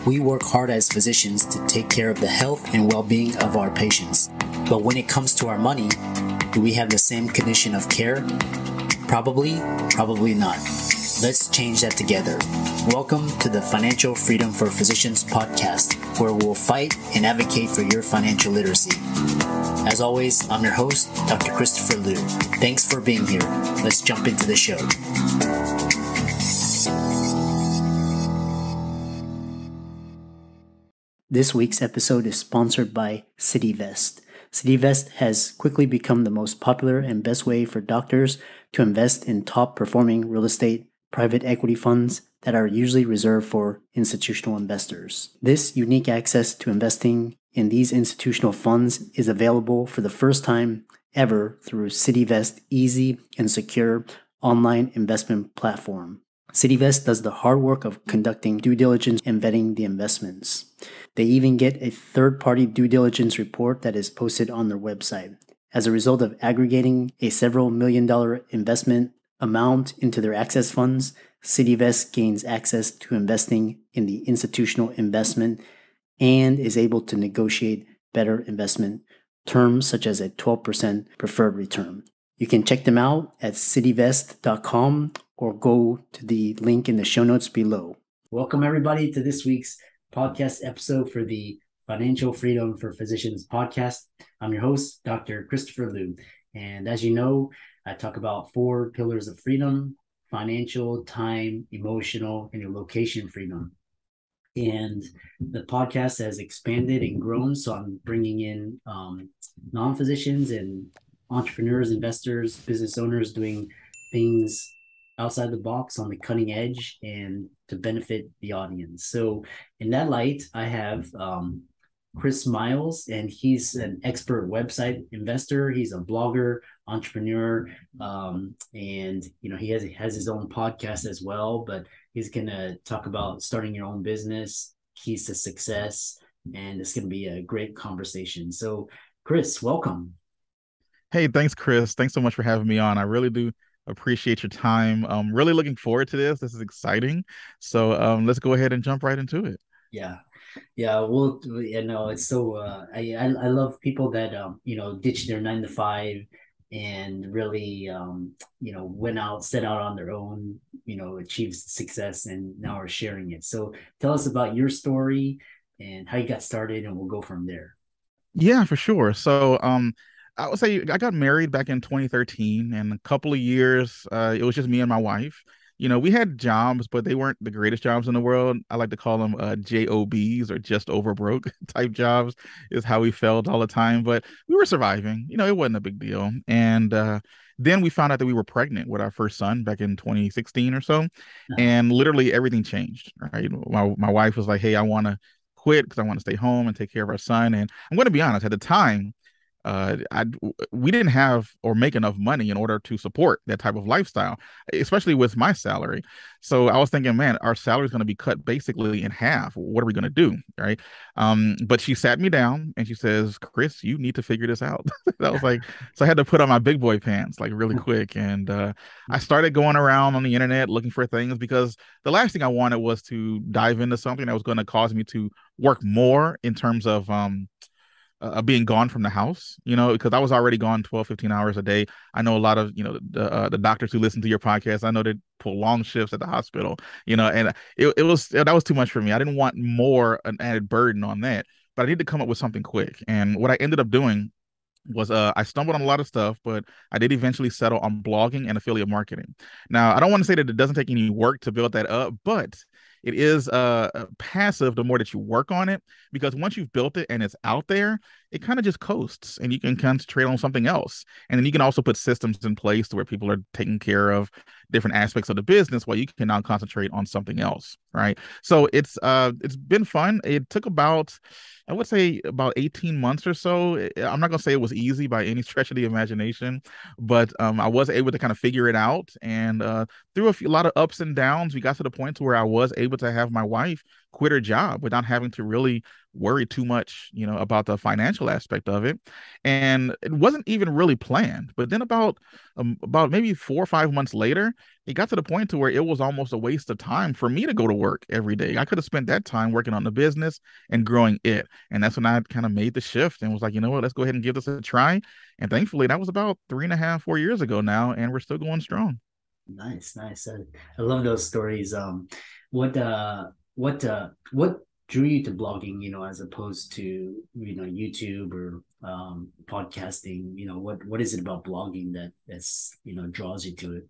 We work hard as physicians to take care of the health and well-being of our patients. But when it comes to our money, do we have the same condition of care? Probably not. Let's change that together. Welcome to the Financial Freedom for Physicians podcast, where we'll fight and advocate for your financial literacy. As always, I'm your host, Dr. Christopher Liu. Thanks for being here. Let's jump into the show. This week's episode is sponsored by CityVest. CityVest has quickly become the most popular and best way for doctors to invest in top-performing real estate private equity funds that are usually reserved for institutional investors. This unique access to investing in these institutional funds is available for the first time ever through CityVest's easy and secure online investment platform. CityVest does the hard work of conducting due diligence and vetting the investments. They even get a third-party due diligence report that is posted on their website. As a result of aggregating a several million-dollar investment amount into their access funds, CityVest gains access to investing in the institutional investment and is able to negotiate better investment terms such as a 12% preferred return. You can check them out at cityvest.com or go to the link in the show notes below. Welcome everybody to this week's podcast episode for the Financial Freedom for Physicians podcast. I'm your host, Dr. Christopher Liu. And as you know, I talk about 4 pillars of freedom: financial, time, emotional, and your location freedom. And the podcast has expanded and grown. So I'm bringing in non-physicians and entrepreneurs, investors, business owners doing things outside the box on the cutting edge and to benefit the audience. So in that light, I have Myles, and he's an expert website investor. He's a blogger, entrepreneur, and he has his own podcast as well, but he's going to talk about starting your own business, keys to success, and it's going to be a great conversation. So Chris, welcome. Hey, thanks, Chris. Thanks so much for having me on. I really do appreciate your time. I'm really looking forward to this. This is exciting. So let's go ahead and jump right into it. Yeah. Well, it's so I love people that ditch their 9 to 5 and really set out on their own, achieve success, and now are sharing it. So tell us about your story and how you got started, and we'll go from there. Yeah, for sure. So I would say I got married back in 2013, and a couple of years, it was just me and my wife. We had jobs, but they weren't the greatest jobs in the world. I like to call them JOBs, or just over broke type jobs, is how we felt all the time. But we were surviving. It wasn't a big deal. And then we found out that we were pregnant with our first son back in 2016 or so. And literally everything changed, right? My wife was like, hey, I want to quit because I want to stay home and take care of our son. And I'm going to be honest, at the time, we didn't have or make enough money in order to support that type of lifestyle, especially with my salary. So I was thinking, man, our salary is going to be cut basically in half. What are we going to do? Right. But she sat me down and she says, Chris, you need to figure this out. I was like, so I had to put on my big boy pants like really quick. And I started going around on the internet looking for things, because the last thing I wanted was to dive into something that was going to cause me to work more in terms of being gone from the house, because I was already gone 12, 15 hours a day. I know a lot of, the doctors who listen to your podcast, I know they pull long shifts at the hospital, and that was too much for me. I didn't want an added burden on that, but I need to come up with something quick. And what I ended up doing was I stumbled on a lot of stuff, but I did eventually settle on blogging and affiliate marketing. Now, I don't want to say that it doesn't take any work to build that up, but it is passive the more that you work on it, because once you've built it and it's out there, it kind of just coasts and you can concentrate on something else. And then you can also put systems in place to where people are taking care of different aspects of the business while you can now concentrate on something else, right? So it's been fun. It took I would say about 18 months or so. I'm not going to say it was easy by any stretch of the imagination, but I was able to kind of figure it out. And through a lot of ups and downs, we got to the point to where I was able to have my wife quit her job without having to really worry too much, about the financial aspect of it. And it wasn't even really planned. But then about maybe 4 or 5 months later, it got to the point to where it was almost a waste of time for me to go to work every day. I could have spent that time working on the business and growing it. And that's when I kind of made the shift and was like, you know what, let's go ahead and give this a try. And thankfully, that was about 3.5, 4 years ago now, and we're still going strong. Nice, nice. I love those stories. What drew you to blogging, as opposed to, YouTube or podcasting? What is it about blogging that's draws you to it?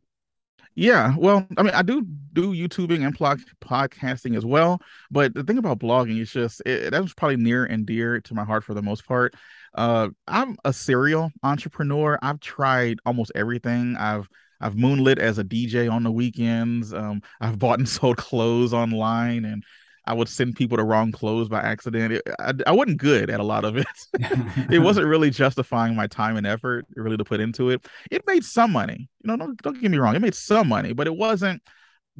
Yeah, well, I mean, I do YouTubing and podcasting as well, but the thing about blogging is just that was probably near and dear to my heart for the most part. I'm a serial entrepreneur. I've tried almost everything. I've moonlit as a DJ on the weekends. I've bought and sold clothes online, and I would send people the wrong clothes by accident. I wasn't good at a lot of it. It wasn't really justifying my time and effort really to put into it. It made some money. Don't get me wrong. It made some money, but it wasn't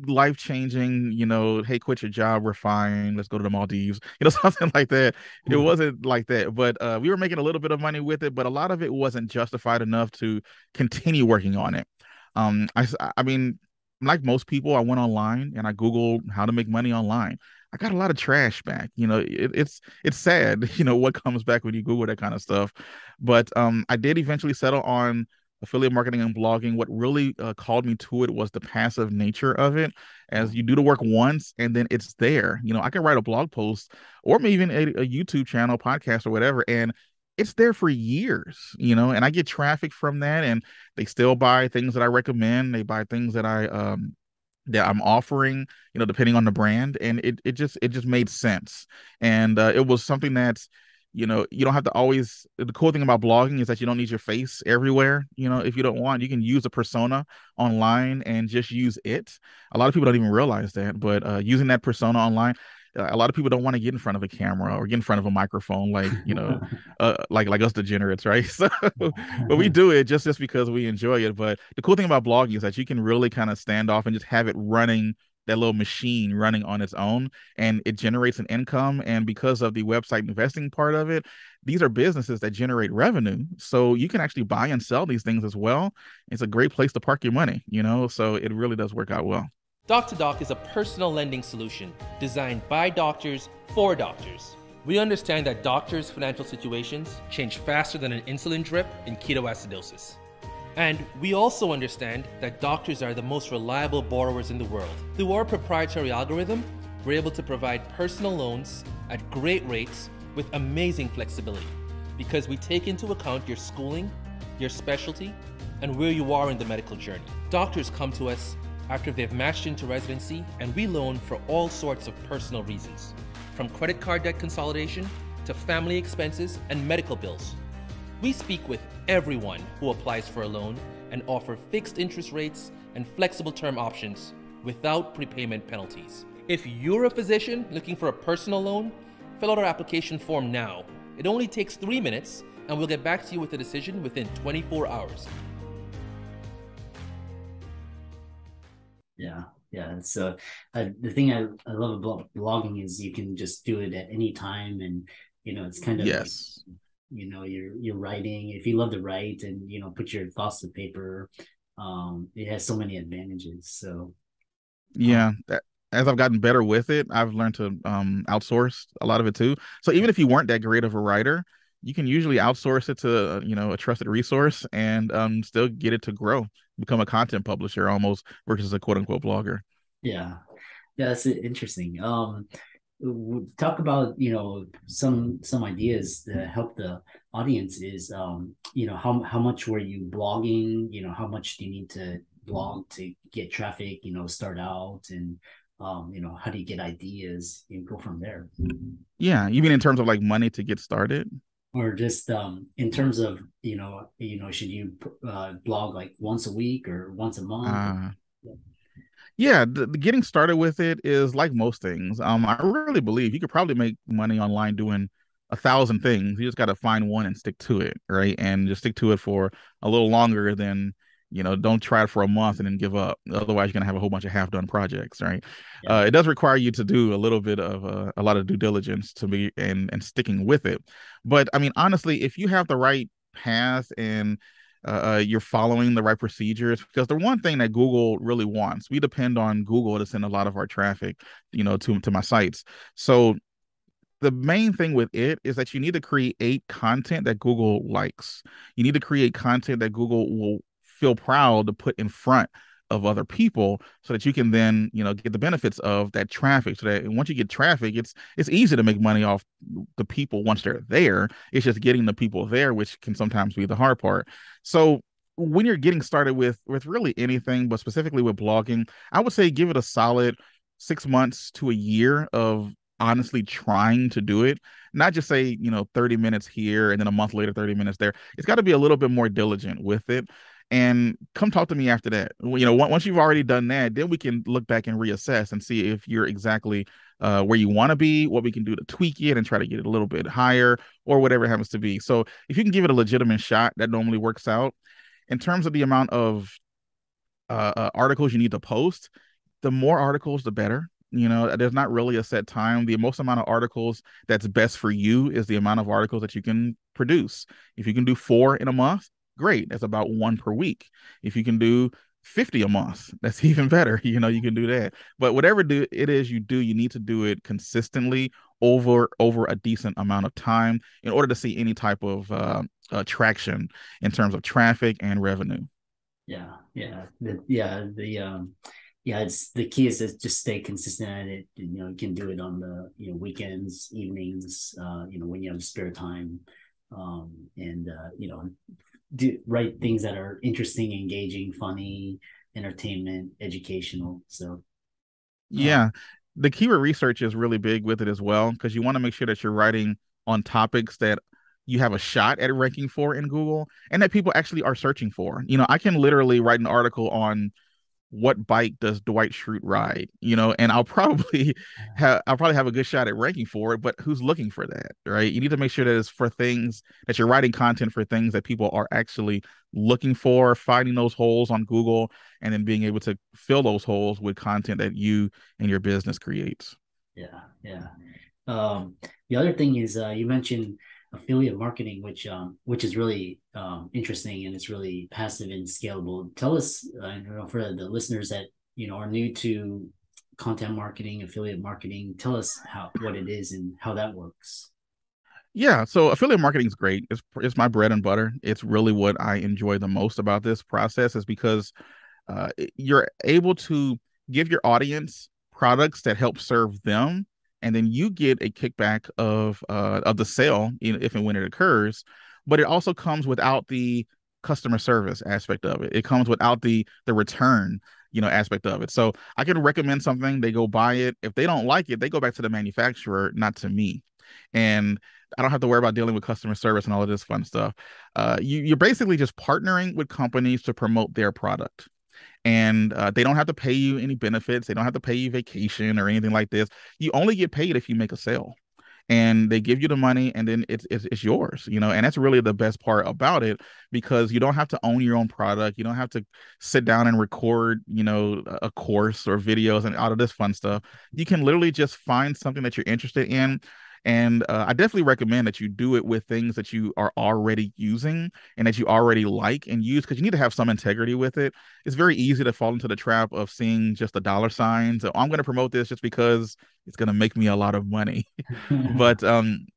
life changing. Hey, quit your job. We're fine. Let's go to the Maldives. Something like that. It wasn't like that. But we were making a little bit of money with it, but a lot of it wasn't justified enough to continue working on it. I mean, like most people, I went online and I Googled how to make money online. I got a lot of trash back. It's sad, what comes back when you Google that kind of stuff. But I did eventually settle on affiliate marketing and blogging. What really called me to it was the passive nature of it, as you do the work once and then it's there. I could write a blog post or maybe even a YouTube channel, podcast, or whatever, and it's there for years, and I get traffic from that, and they still buy things that I recommend. They buy things that I'm offering, depending on the brand. And it just made sense. And it was something that's, you don't have to always, the cool thing about blogging is that you don't need your face everywhere. If you don't want, you can use a persona online and just use it. A lot of people don't even realize that, but using that persona online, a lot of people don't want to get in front of a camera or get in front of a microphone, like, like us degenerates, right? So, but we do it just because we enjoy it. But the cool thing about blogging is that you can really kind of stand off and just have it running, that little machine running on its own, and it generates an income. And because of the website investing part of it, these are businesses that generate revenue. So you can actually buy and sell these things as well. It's a great place to park your money, so it really does work out well. Doc to Doc is a personal lending solution designed by doctors for doctors. We understand that doctors' financial situations change faster than an insulin drip in ketoacidosis. And we also understand that doctors are the most reliable borrowers in the world. Through our proprietary algorithm, we're able to provide personal loans at great rates with amazing flexibility, because we take into account your schooling, your specialty, and where you are in the medical journey. Doctors come to us after they've matched into residency, and we loan for all sorts of personal reasons, from credit card debt consolidation to family expenses and medical bills. We speak with everyone who applies for a loan and offer fixed interest rates and flexible term options without prepayment penalties. If you're a physician looking for a personal loan, fill out our application form now. It only takes 3 minutes, and we'll get back to you with a decision within 24 hours. Yeah, yeah. So the thing I love about blogging is you can just do it at any time, and it's kind of like, Yes. you're writing. If you love to write and put your thoughts to paper, it has so many advantages. So Yeah, as I've gotten better with it, I've learned to outsource a lot of it too. So even if you weren't that great of a writer, you can usually outsource it to a trusted resource and still get it to grow, become a content publisher almost versus a quote unquote blogger. yeah, yeah, that's interesting. Talk about some ideas to help the audience is how much were you blogging, how much do you need to blog to get traffic, start out, and how do you get ideas and go from there? Yeah, you mean in terms of like money to get started? Or just in terms of should you blog like once a week or once a month? Uh, yeah, the getting started with it is like most things. I really believe you could probably make money online doing 1,000 things. You just got to find one and stick to it, right? And just stick to it for a little longer than Don't try it for a month and then give up. Otherwise, you're going to have a whole bunch of half-done projects, right? Yeah. It does require you to do a little bit of a lot of due diligence to be and sticking with it. But I mean, honestly, if you have the right path and you're following the right procedures, because the one thing that Google really wants, we depend on Google to send a lot of our traffic, to my sites. So the main thing with it is that you need to create content that Google likes. You need to create content that Google will feel proud to put in front of other people so that you can then, get the benefits of that traffic. So that once you get traffic, it's easy to make money off the people once they're there. It's just getting the people there, which can sometimes be the hard part. So when you're getting started with really anything, but specifically with blogging, I would say give it a solid 6 months to a year of honestly trying to do it, not just say 30 minutes here and then a month later 30 minutes there. It's got to be a little bit more diligent with it, and come talk to me after that. Once you've already done that, then we can look back and reassess and see if you're exactly where you want to be, what we can do to tweak it and try to get it a little bit higher, or whatever it happens to be. So if you can give it a legitimate shot, that normally works out. In terms of the amount of articles you need to post, the more articles the better. There's not really a set time. The most amount of articles that's best for you is the amount of articles that you can produce. If you can do 4 in a month, great. That's about 1 per week. If you can do 50 a month, that's even better. You can do that. But whatever it is you do, you need to do it consistently over a decent amount of time in order to see any type of traction in terms of traffic and revenue. It's the key is to just stay consistent at it. You can do it on the weekends, evenings, when you have spare time, and do write things that are interesting, engaging, funny, entertainment, educational. So yeah, the keyword research is really big with it as well, because you want to make sure that you're writing on topics that you have a shot at ranking for in Google and that people actually are searching for. I can literally write an article on what bike does Dwight Schrute ride, and I'll probably have a good shot at ranking for it, but who's looking for that, right? You need to make sure that it's for things that you're writing content for, things that people are actually looking for, finding those holes on Google, and then being able to fill those holes with content that you and your business creates. Yeah. The other thing is you mentioned affiliate marketing, which is really interesting, and it's really passive and scalable. Tell us, for the listeners that are new to content marketing, affiliate marketing, tell us what it is and how that works. Yeah, so affiliate marketing is great. It's my bread and butter. It's really what I enjoy the most about this process, is because you're able to give your audience products that help serve them, and then you get a kickback of the sale, if and when it occurs. But it also comes without the customer service aspect of it. It comes without the return, aspect of it. So I can recommend something, they go buy it. If they don't like it, they go back to the manufacturer, not to me. And I don't have to worry about dealing with customer service and all of this fun stuff. You're basically just partnering with companies to promote their product. And they don't have to pay you any benefits. They don't have to pay you vacation or anything like this. You only get paid if you make a sale, and they give you the money, and then it's yours, and that's really the best part about it, because you don't have to own your own product. You don't have to sit down and record, a course or videos and all of this fun stuff. You can literally just find something that you're interested in. And I definitely recommend that you do it with things that you are already using and that you already like and use, because you need to have some integrity with it. It's very easy to fall into the trap of seeing just the dollar signs. So I'm going to promote this just because it's going to make me a lot of money. But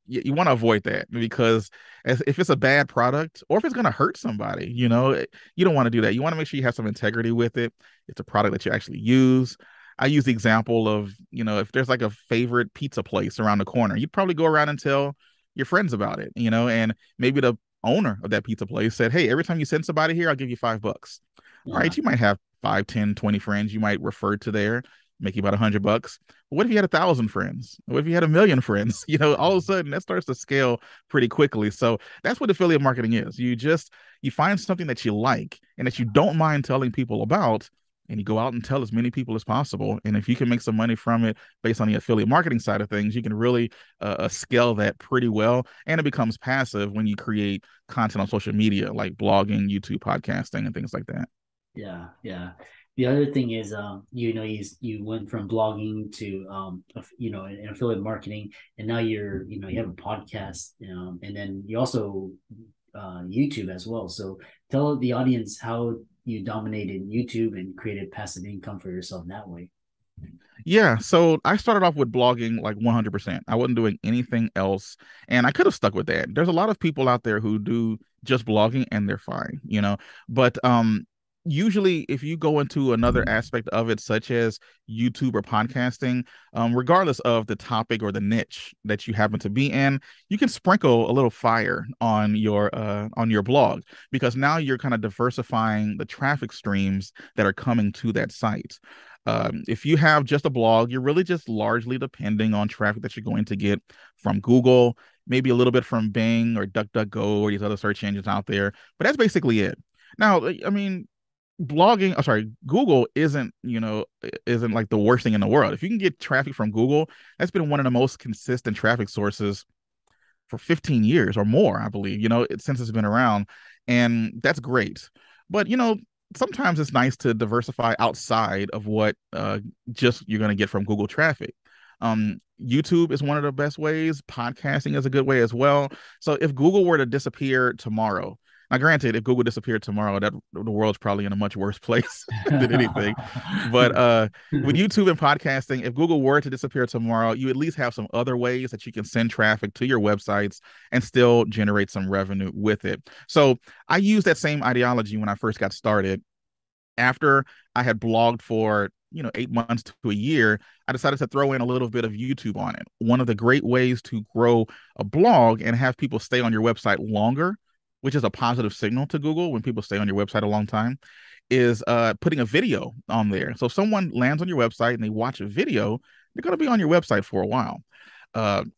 you want to avoid that, because if it's a bad product or if it's going to hurt somebody, you don't want to do that. You want to make sure you have some integrity with it. It's a product that you actually use. I use the example of, if there's like a favorite pizza place around the corner, you'd probably go around and tell your friends about it, and maybe the owner of that pizza place said, hey, every time you send somebody here, I'll give you $5. Yeah. All right, you might have 5, 10, 20 friends you might refer to there, make you about $100. But what if you had 1,000 friends? What if you had 1,000,000 friends? All of a sudden that starts to scale pretty quickly. So that's what affiliate marketing is. You find something that you like and that you don't mind telling people about, and you go out and tell as many people as possible. And if you can make some money from it based on the affiliate marketing side of things, you can really scale that pretty well. And it becomes passive when you create content on social media, like blogging, YouTube, podcasting, and things like that. Yeah, yeah. The other thing is, you went from blogging to, an affiliate marketing, and now you have a podcast, and then you also YouTube as well. So tell the audience how you dominated YouTube and created passive income for yourself that way. Yeah, so I started off with blogging like 100%. I wasn't doing anything else, and I could have stuck with that. There's a lot of people out there who do just blogging and they're fine, But usually if you go into another aspect of it, such as YouTube or podcasting, regardless of the topic or the niche that you happen to be in, you can sprinkle a little fire on your blog, because now you're kind of diversifying the traffic streams that are coming to that site. If you have just a blog, you're really just largely depending on traffic that you're going to get from Google, maybe a little bit from Bing or DuckDuckGo or these other search engines out there, but that's basically it. Now, I mean, Google isn't like the worst thing in the world. If you can get traffic from Google, that's been one of the most consistent traffic sources for 15 years or more, I believe, since it's been around. And that's great. But, sometimes it's nice to diversify outside of what just you're going to get from Google traffic. YouTube is one of the best ways. Podcasting is a good way as well. So if Google were to disappear tomorrow, now granted, if Google disappeared tomorrow, that the world's probably in a much worse place than anything. But with YouTube and podcasting, if Google were to disappear tomorrow, you at least have some other ways that you can send traffic to your websites and still generate some revenue with it. So I used that same ideology when I first got started. After I had blogged for 8 months to a year, I decided to throw in a little bit of YouTube on it. One of the great ways to grow a blog and have people stay on your website longer, which is a positive signal to Google when people stay on your website a long time, is putting a video on there. So if someone lands on your website and they watch a video, they're going to be on your website for a while.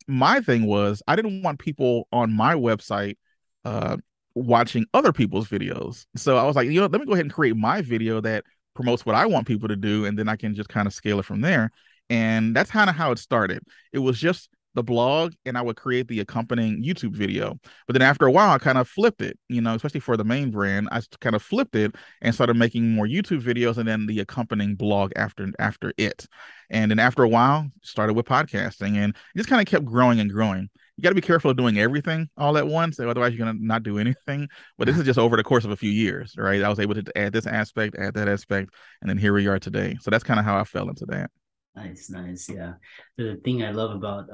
My thing was, I didn't want people on my website uh, watching other people's videos. So I was like, let me go ahead and create my video that promotes what I want people to do, and then I can just kind of scale it from there. And that's kind of how it started. It was just the blog, and I would create the accompanying YouTube video. But then after a while, I kind of flipped it, especially for the main brand. I kind of flipped it and started making more YouTube videos and then the accompanying blog after it. And then after a while, started with podcasting, and it just kind of kept growing and growing. You got to be careful of doing everything all at once, otherwise you're going to not do anything. But this is just over the course of a few years, right? I was able to add this aspect, add that aspect, and then here we are today. So that's kind of how I fell into that. Nice, nice. Yeah. The thing I love about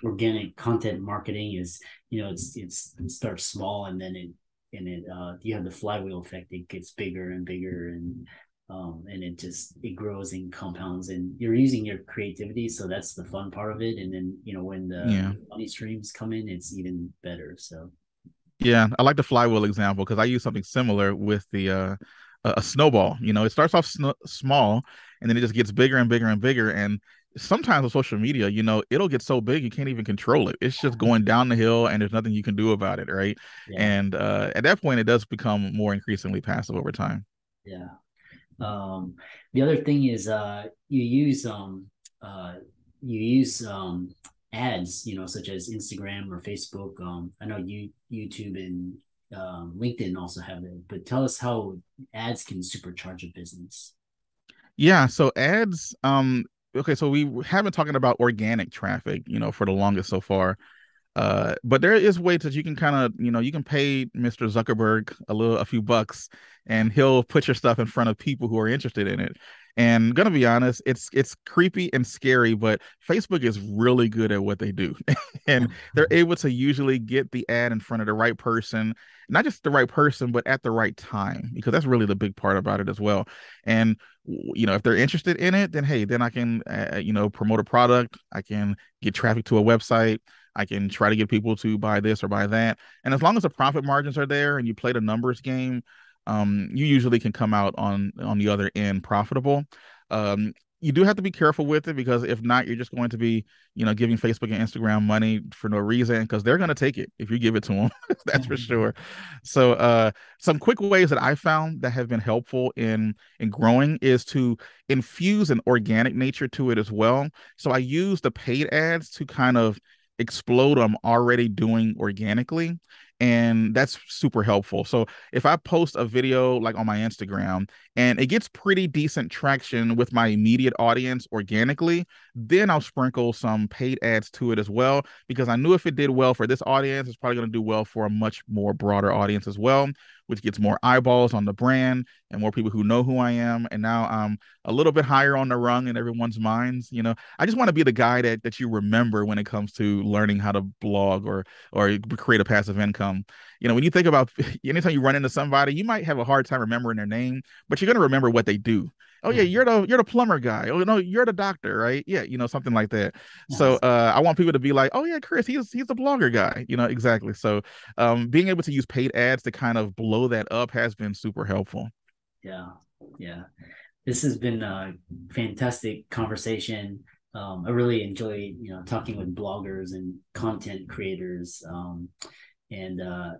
organic content marketing is, it starts small, and then you have the flywheel effect. It gets bigger and bigger, and it grows and compounds, and you're using your creativity. So that's the fun part of it. And then, when the Yeah. money streams come in, it's even better. So Yeah, I like the flywheel example because I use something similar with the a snowball. It starts off small, and then it just gets bigger and bigger and bigger. And sometimes on social media, it'll get so big you can't even control it. It's just going down the hill, and there's nothing you can do about it, right? yeah, And at that point, it does become more increasingly passive over time. yeah. The other thing is, uh, you use ads, such as Instagram or Facebook. I know YouTube and LinkedIn also have it, but tell us how ads can supercharge a business. Yeah, so ads, okay, so we have been talking about organic traffic, for the longest so far. But there is ways that you can kind of, you can pay Mr. Zuckerberg a few bucks, and he'll put your stuff in front of people who are interested in it. And gonna be honest, it's creepy and scary, but Facebook is really good at what they do. And they're able to usually get the ad in front of the right person, not just the right person, but at the right time, because that's really the big part about it as well. And if they're interested in it, then hey, then I can promote a product, I can get traffic to a website, I can try to get people to buy this or buy that. And as long as the profit margins are there and you play the numbers game, you usually can come out on the other end profitable. You do have to be careful with it, because if not, you're just going to be, giving Facebook and Instagram money for no reason, because they're going to take it if you give it to them. That's for sure. So, some quick ways that I found that have been helpful in growing is to infuse an organic nature to it as well. So I use the paid ads to kind of explode I'm already doing organically. And that's super helpful. So if I post a video like on my Instagram and it gets pretty decent traction with my immediate audience organically, then I'll sprinkle some paid ads to it as well, because I knew if it did well for this audience, it's probably going to do well for a much more broader audience as well, which gets more eyeballs on the brand and more people who know who I am. And now I'm a little bit higher on the rung in everyone's minds. I just want to be the guy that you remember when it comes to learning how to blog or create a passive income. When you think about anytime you run into somebody, you might have a hard time remembering their name, but you're going to remember what they do. Oh yeah, you're the plumber guy. Oh no, you're the doctor, right? Yeah, something like that. Nice. So I want people to be like, oh yeah, Chris, he's the blogger guy. Exactly. So being able to use paid ads to kind of blow that up has been super helpful. Yeah. This has been a fantastic conversation. I really enjoy talking with bloggers and content creators. And I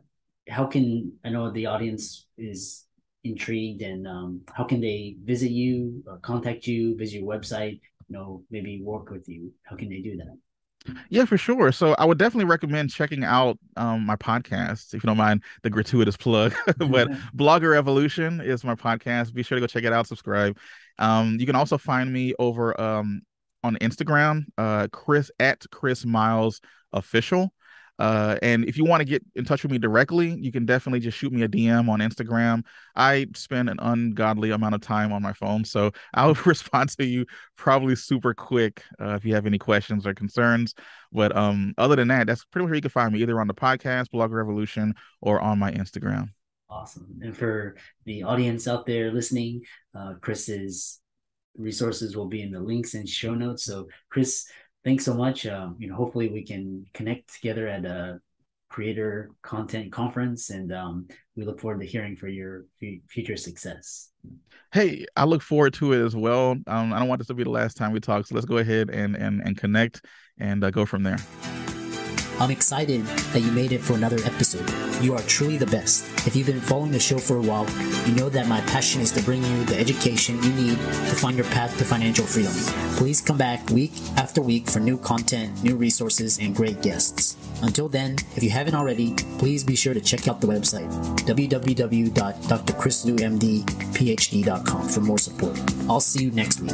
know the audience is intrigued, and how can they visit you, contact you, visit your website, maybe work with you? How can they do that? Yeah, for sure. So I would definitely recommend checking out my podcast, if you don't mind the gratuitous plug. But Blogger Evolution is my podcast. Be sure to go check it out, subscribe. You can also find me over on Instagram, Chris Myles Official. And if you want to get in touch with me directly, you can definitely just shoot me a DM on Instagram. I spend an ungodly amount of time on my phone, so I'll respond to you probably super quick if you have any questions or concerns. But other than that, that's pretty much where you can find me, either on the podcast, Blogger Revolution, or on my Instagram. Awesome. And for the audience out there listening, Chris's resources will be in the links and show notes. So Chris, thanks so much. Hopefully we can connect together at a creator content conference, and we look forward to hearing for your future success. Hey, I look forward to it as well. I don't want this to be the last time we talk, so let's go ahead and connect and go from there. I'm excited that you made it for another episode. You are truly the best. If you've been following the show for a while, you know that my passion is to bring you the education you need to find your path to financial freedom. Please come back week after week for new content, new resources, and great guests. Until then, if you haven't already, please be sure to check out the website, www.drchrislumdphd.com, for more support. I'll see you next week.